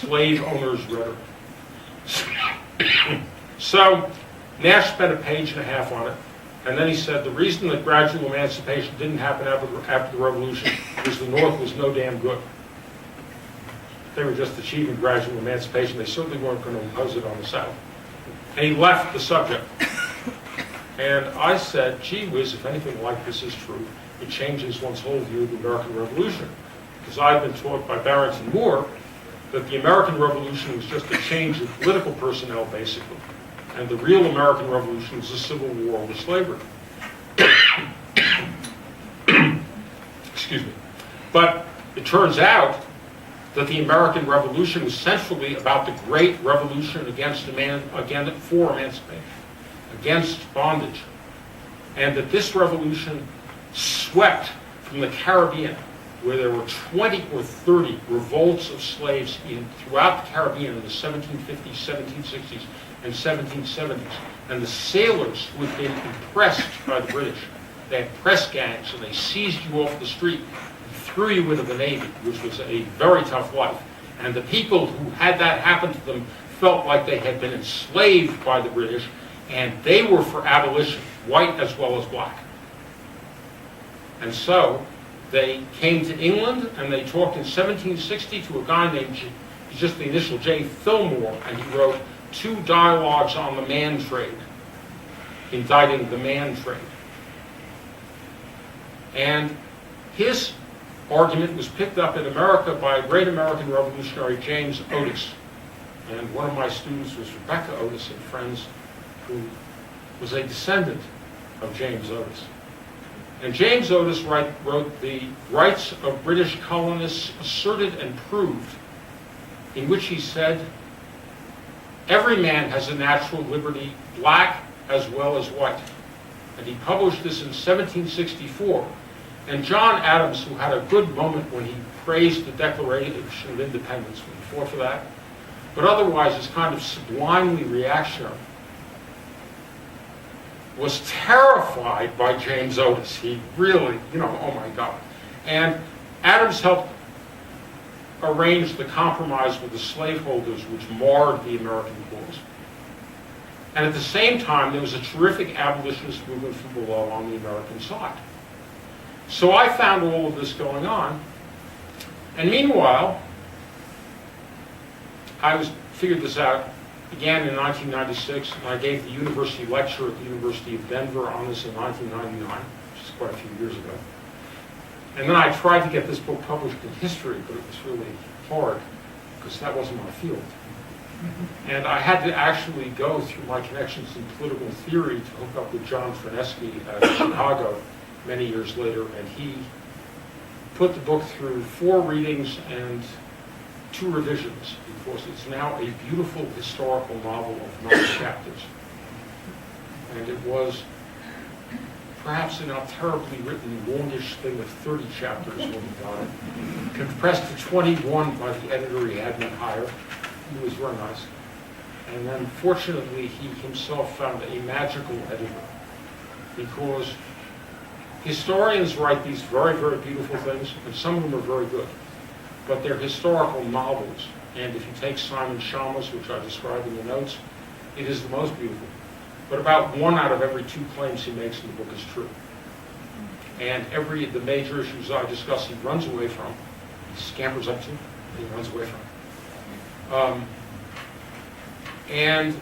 slave owners' rhetoric. So Nash spent a page and a half on it, and then he said the reason that gradual emancipation didn't happen after the Revolution was the North was no damn good. They were just achieving gradual emancipation. They certainly weren't going to impose it on the South. And he left the subject. And I said, gee whiz, if anything like this is true, it changes one's whole view of the American Revolution. Because I've been taught by Barrington Moore that the American Revolution was just a change of political personnel, basically. And the real American Revolution was a civil war over slavery. Excuse me. But it turns out that the American Revolution was centrally about the great revolution for emancipation, against bondage. And that this revolution swept from the Caribbean, where there were 20 or 30 revolts of slaves throughout the Caribbean in the 1750s, 1760s, and 1770s. And the sailors who had been impressed by the British, they had press gangs, and they seized you off the street and threw you into the Navy, which was a very tough life. And the people who had that happen to them felt like they had been enslaved by the British, and they were for abolition, white as well as black. And so they came to England, and they talked in 1760 to a guy named, just the initial J, Fillmore, and he wrote 2 dialogues on the man trade, indicting the man trade. And his argument was picked up in America by a great American revolutionary, James Otis. And one of my students was Rebecca Otis and friends, who was a descendant of James Otis. And James Otis wrote The Rights of British Colonists Asserted and Proved, in which he said, every man has a natural liberty, black as well as white. And he published this in 1764. And John Adams, who had a good moment when he praised the Declaration of Independence, when he fought for that, but otherwise is kind of sublimely reactionary, was terrified by James Otis. He really, oh my God. And Adams helped arrange the compromise with the slaveholders, which marred the American cause. And at the same time, there was a terrific abolitionist movement from below on the American side. So I found all of this going on. And meanwhile, I figured this out, began in 1996, and I gave the university lecture at the University of Denver on this in 1999, which is quite a few years ago. And then I tried to get this book published in history, but it was really hard, because that wasn't my field. And I had to actually go through my connections in political theory to hook up with John Frenesky at Chicago many years later, and he put the book through 4 readings and 2 revisions, because it's now a beautiful historical novel of 9 chapters. And it was perhaps a not terribly written, longish thing of 30 chapters when he got it. Compressed to 21 by the editor he had me hire. He was very nice. And then fortunately he himself found a magical editor, because historians write these very, very beautiful things, and some of them are very good. But they're historical novels. And if you take Simon Schama's, which I describe in the notes, it is the most beautiful. But about 1 out of every 2 claims he makes in the book is true. And the major issues I discuss, he runs away from. He scampers up to, he runs away from. And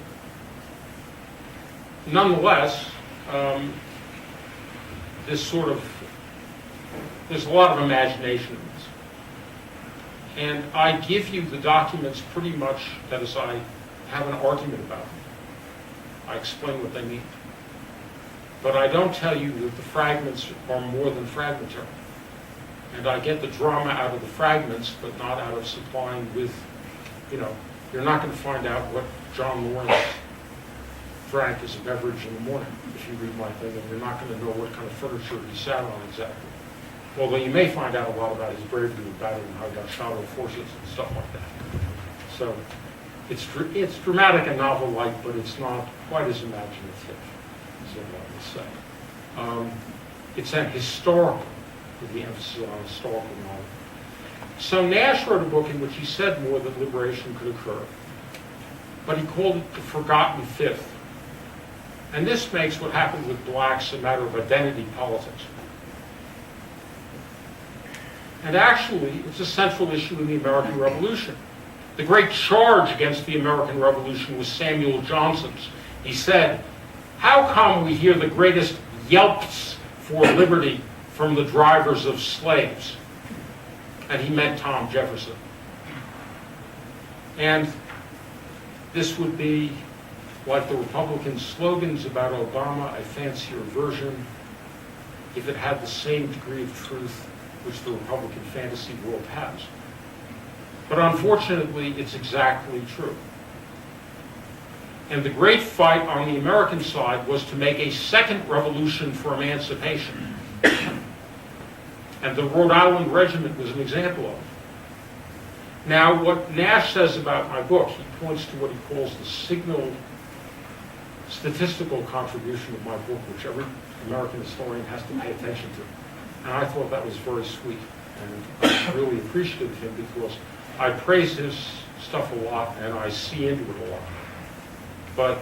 nonetheless, there's a lot of imagination in this. And I give you the documents pretty much as I have an argument about them. I explain what they mean. But I don't tell you that the fragments are more than fragmentary. And I get the drama out of the fragments, but not out of supplying with, you're not going to find out what John Lawrence drank as a beverage in the morning if you read my thing, and you're not going to know what kind of furniture he sat on exactly. Although you may find out a lot about his bravery in battle and how he got shot over forces and stuff like that. So it's dramatic and novel-like, but it's not quite as imaginative, as I would say. It's an historical, with the emphasis on historical novel. So Nash wrote a book in which he said more that liberation could occur, but he called it the forgotten fifth. And this makes what happened with blacks a matter of identity politics. And actually, it's a central issue in the American Revolution. The great charge against the American Revolution was Samuel Johnson's. He said, "How come we hear the greatest yelps for liberty from the drivers of slaves?" And he meant Tom Jefferson. And this would be like the Republican slogans about Obama, a fancier version, if it had the same degree of truth which the Republican fantasy world has. But unfortunately, it's exactly true. And the great fight on the American side was to make a second revolution for emancipation. And the Rhode Island Regiment was an example of it. Now, what Nash says about my book, he points to what he calls the signal statistical contribution of my book, which every American historian has to pay attention to. And I thought that was very sweet. And I'm really appreciative of him because I praise his stuff a lot and I see into it a lot. But,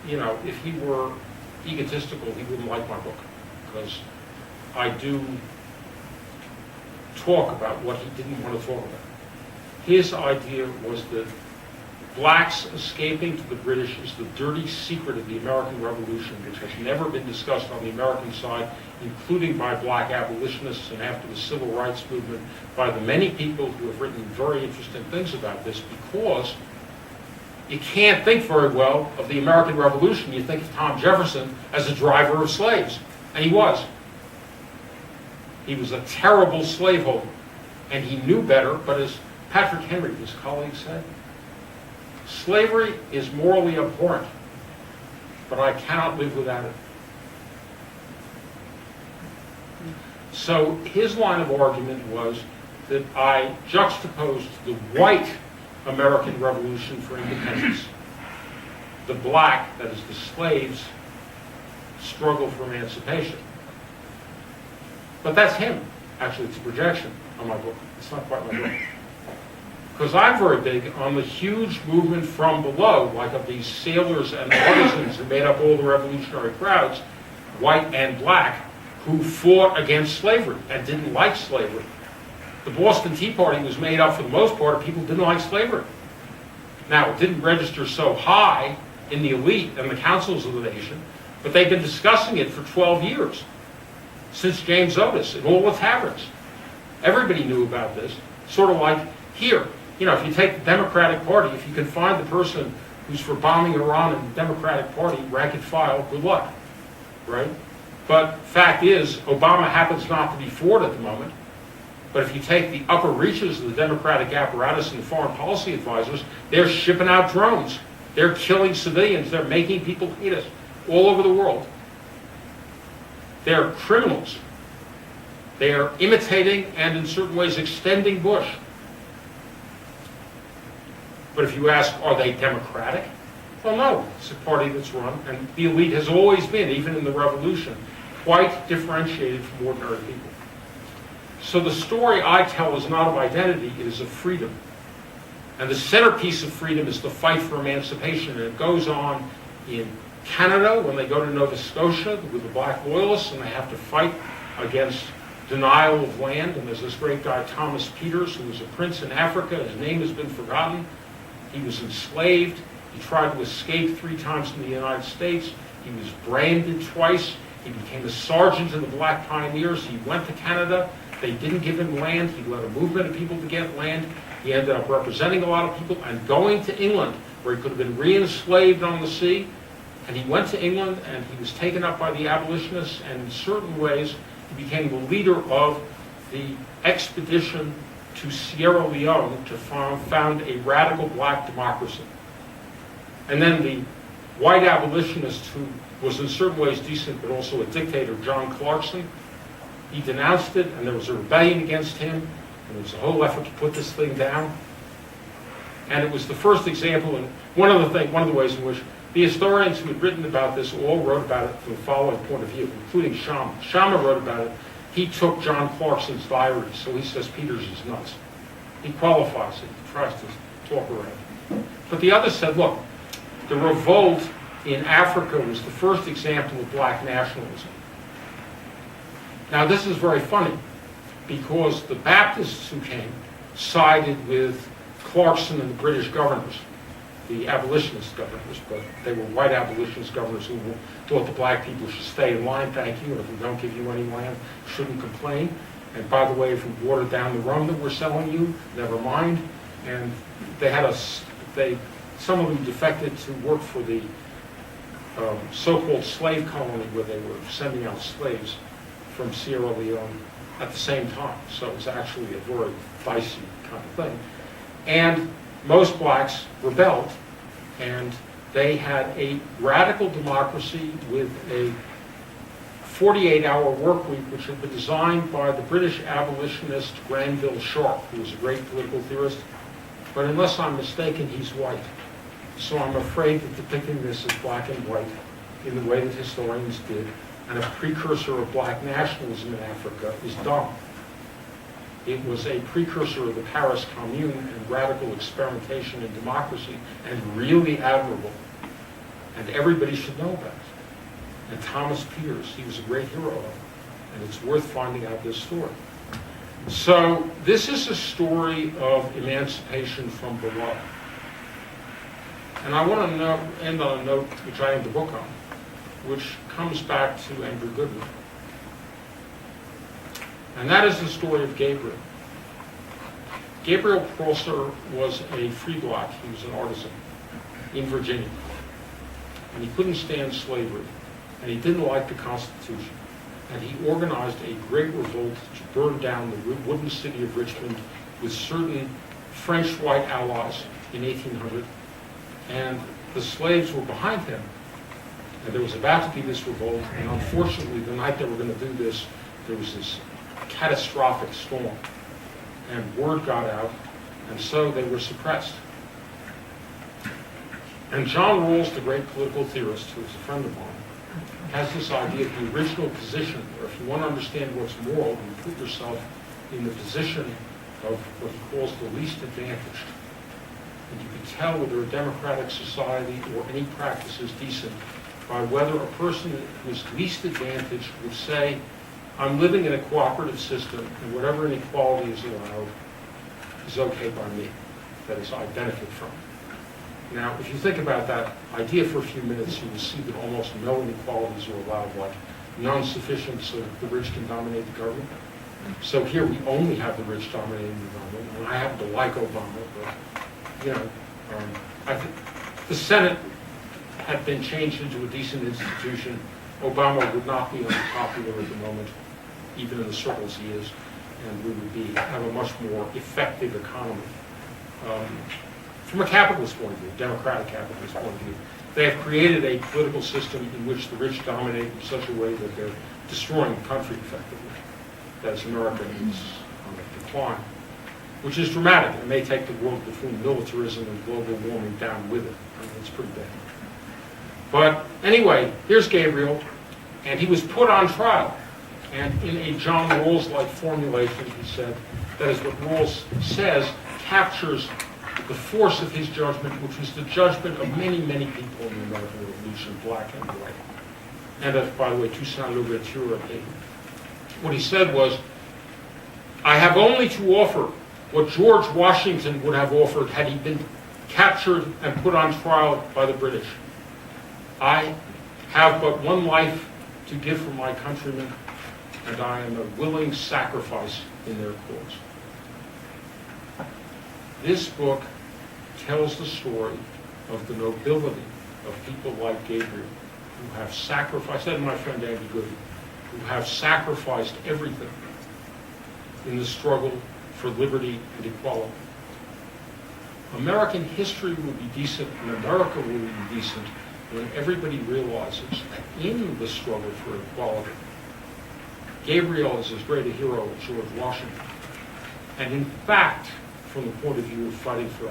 you know, if he were egotistical, he wouldn't like my book, because I do talk about what he didn't want to talk about. His idea was that blacks escaping to the British is the dirty secret of the American Revolution, which has never been discussed on the American side, including by black abolitionists and after the Civil Rights Movement by the many people who have written very interesting things about this, because you can't think very well of the American Revolution. You think of Tom Jefferson as a driver of slaves, and he was. He was a terrible slaveholder, and he knew better, but as Patrick Henry, his colleague, said, slavery is morally abhorrent, but I cannot live without it. So his line of argument was that I juxtaposed the white American Revolution for independence, the black, that is the slaves, struggle for emancipation. But that's him. Actually, it's a projection on my book. It's not quite my book. Because I'm very big on the huge movement from below, like of these sailors and artisans who made up all the revolutionary crowds, white and black, who fought against slavery and didn't like slavery. The Boston Tea Party was made up, for the most part, of people who didn't like slavery. Now, it didn't register so high in the elite and the councils of the nation, but they've been discussing it for 12 years, since James Otis, in all the taverns. Everybody knew about this, sort of like here. You know, if you take the Democratic Party, if you can find the person who's for bombing Iran in the Democratic Party, rank and file, good luck, right? But fact is, Obama happens not to be for it at the moment. But if you take the upper reaches of the Democratic apparatus and the foreign policy advisors, they're shipping out drones. They're killing civilians. They're making people hate us all over the world. They're criminals. They are imitating and in certain ways extending Bush. But if you ask, are they democratic? Well, no. It's a party that's run, and the elite has always been, even in the revolution, quite differentiated from ordinary people. So the story I tell is not of identity, it is of freedom. And the centerpiece of freedom is the fight for emancipation. And it goes on in Canada when they go to Nova Scotia with the black loyalists and they have to fight against denial of land. And there's this great guy, Thomas Peters, who was a prince in Africa. His name has been forgotten. He was enslaved. He tried to escape 3 times from the United States. He was branded twice. He became a sergeant in the Black Pioneers. He went to Canada. They didn't give him land. He led a movement of people to get land. He ended up representing a lot of people and going to England, where he could have been re-enslaved on the sea. And he went to England, and he was taken up by the abolitionists, and in certain ways, he became the leader of the expedition to Sierra Leone to found a radical black democracy. And then the white abolitionist, who was in certain ways decent but also a dictator, John Clarkson, he denounced it, and there was a rebellion against him, and there was a whole effort to put this thing down. And it was the first example, and one of the ways in which the historians who had written about this all wrote about it from the following point of view, including Schama. Schama wrote about it he took John Clarkson's diary, so he says Peters is nuts. He qualifies it, tries to talk around it. But the other said, look, the revolt in Africa was the first example of black nationalism. Now this is very funny, because the Baptists who came sided with Clarkson and the British governors, the abolitionist governors, but they were white abolitionist governors who thought the black people should stay in line, thank you, and if we don't give you any land, shouldn't complain. And by the way, if we water down the rum that we're selling you, never mind. And they had some of them defected to work for the so-called slave colony where they were sending out slaves from Sierra Leone at the same time. So it was actually a very dicey kind of thing. And most blacks rebelled, and they had a radical democracy with a 48-hour work week, which had been designed by the British abolitionist Granville Sharp, who was a great political theorist. But unless I'm mistaken, he's white. So I'm afraid that depicting this as black and white in the way that historians did, and a precursor of black nationalism in Africa, is dumb. It was a precursor of the Paris Commune and radical experimentation in democracy, and really admirable. And everybody should know about it. And Thomas Peters, he was a great hero of it, and it's worth finding out this story. So this is a story of emancipation from below. And I want to end on a note which I end the book on, which comes back to Andrew Goodman. And that is the story of Gabriel. Gabriel Prosser was a free black. He was an artisan in Virginia. And he couldn't stand slavery. And he didn't like the Constitution. And he organized a great revolt to burn down the wooden city of Richmond with certain French white allies in 1800. And the slaves were behind him. And there was about to be this revolt. And unfortunately, the night they were going to do this, there was this catastrophic storm. And word got out. And so they were suppressed. And John Rawls, the great political theorist, who was a friend of mine, has this idea of the original position, where if you want to understand what's moral, you put yourself in the position of what he calls the least advantaged. And you can tell whether a democratic society or any practice is decent by whether a person who is least advantaged would say, I'm living in a cooperative system, and whatever inequality is allowed is okay by me. That is, I benefit from it. Now, if you think about that idea for a few minutes, you will see that almost no inequalities are allowed, like none sufficient so that the rich can dominate the government. So here we only have the rich dominating the government, and I happen to like Obama, but, you know, I think the Senate had been changed into a decent institution. Obama would not be unpopular at the moment, even in the circles he is, and we would have a much more effective economy. From a capitalist point of view, democratic capitalist point of view, they have created a political system in which the rich dominate in such a way that they're destroying the country effectively. That is, America is on a decline, which is dramatic. It may take the world between militarism and global warming down with it. I mean, it's pretty bad. But anyway, here's Gabriel, and he was put on trial. And in a John Rawls-like formulation, he said, that is what Rawls says, captures the force of his judgment, which was the judgment of many, many people in the American Revolution, black and white. And by the way, Toussaint Louverture. What he said was, I have only to offer what George Washington would have offered had he been captured and put on trial by the British. I have but one life to give for my countrymen, and I am a willing sacrifice in their cause. This book tells the story of the nobility of people like Gabriel, who have sacrificed, and my friend Andy Goody, who have sacrificed everything in the struggle for liberty and equality. American history will be decent, and America will be decent when everybody realizes that in the struggle for equality, Gabriel is as great a hero as George Washington. And in fact, from the point of view of fighting for